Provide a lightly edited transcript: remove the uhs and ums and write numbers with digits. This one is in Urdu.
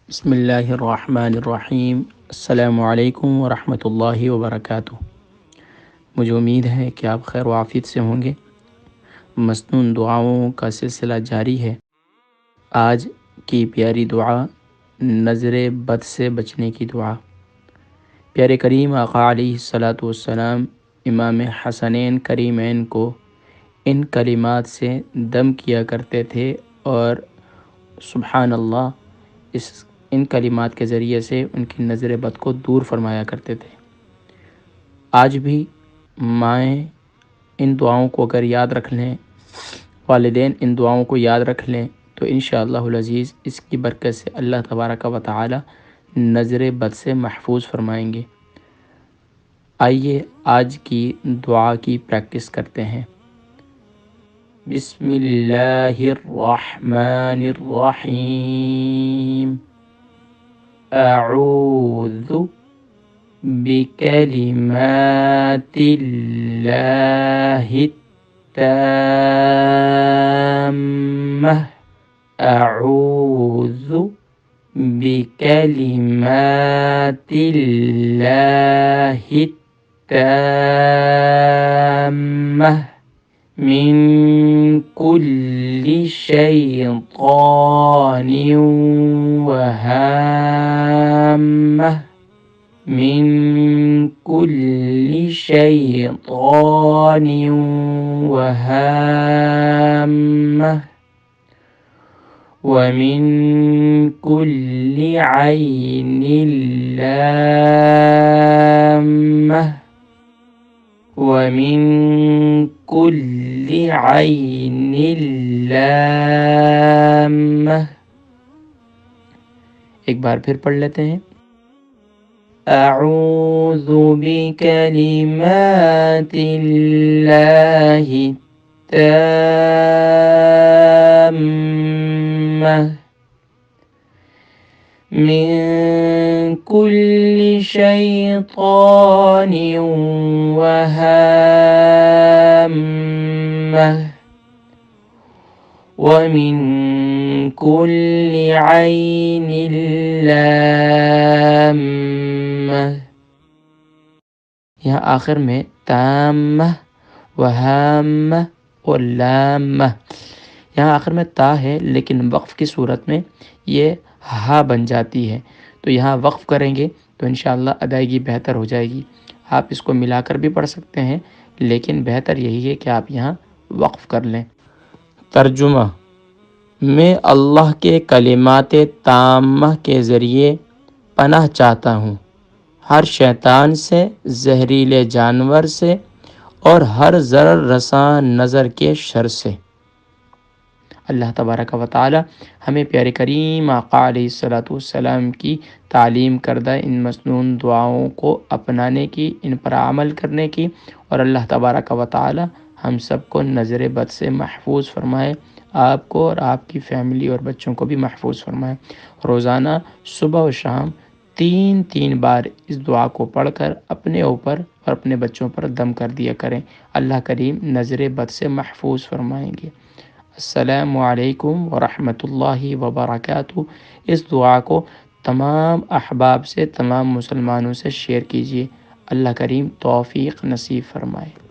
بسم اللہ الرحمن الرحیم۔ السلام علیکم ورحمۃ اللہ وبرکاتہ۔ مجھے امید ہے کہ آپ خیر و عافیت سے ہوں گے۔ مسنون دعاؤں کا سلسلہ جاری ہے۔ آج کی پیاری دعا نظر-بد سے بچنے کی دعا۔ پیارے کریم آقا علیہ الصلاۃ والسلام امام حسنین کریمین کو ان کلمات سے دم کیا کرتے تھے اور سبحان اللہ ان کلمات کے ذریعے سے ان کی نظر بد کو دور فرمایا کرتے تھے۔ آج بھی مائیں ان دعاؤں کو اگر یاد رکھ لیں، والدین ان دعاؤں کو یاد رکھ لیں تو انشاءاللہ العزیز اس کی برکت سے اللہ تبارک و تعالی نظر بد سے محفوظ فرمائیں گے۔ آئیے آج کی دعا کی پریکٹس کرتے ہیں۔ بسم اللہ الرحمن الرحیم۔ اعوذ بکلمات اللہ التامہ۔ اعوذ بکلمات اللہ التامہ من کل شیطان وہامہ۔ من کل شیطان وہامہ ومن کل عین لامہ ومن کل عین لامہ۔ ایک بار پھر پڑھ لیتے ہیں۔ اعوذ بکلمات اللہ التامہ من کل شیطان وہامہ ومن کل عین لامہ۔ یہاں آخر میں تامہ، وہامہ اور لامہ، یہاں آخر میں تا ہے لیکن وقف کی صورت میں یہ ہا بن جاتی ہے، تو یہاں وقف کریں گے تو انشاءاللہ ادائیگی بہتر ہو جائے گی۔ آپ اس کو ملا کر بھی پڑھ سکتے ہیں لیکن بہتر یہی ہے کہ آپ یہاں وقف کر لیں۔ ترجمہ: میں اللہ کے کلمات تامہ کے ذریعے پناہ چاہتا ہوں ہر شیطان سے، زہریلے جانور سے اور ہر ضرر رساں نظر کے شر سے۔ اللہ تبارک و تعالی ہمیں پیارے کریم آقا علیہ الصلاۃ والسلام کی تعلیم کردہ ان مسنون دعاؤں کو اپنانے کی، ان پر عمل کرنے کی، اور اللہ تبارک و تعالی ہم سب کو نظر بد سے محفوظ فرمائے، آپ کو اور آپ کی فیملی اور بچوں کو بھی محفوظ فرمائے۔ روزانہ صبح و شام 3 بار اس دعا کو پڑھ کر اپنے اوپر اور اپنے بچوں پر دم کر دیا کریں، اللہ کریم نظر بد سے محفوظ فرمائیں گے۔ السلام علیکم ورحمۃ اللہ وبرکاتہ۔ اس دعا کو تمام احباب سے، تمام مسلمانوں سے شیئر کیجیے۔ اللہ کریم توفیق نصیب فرمائے۔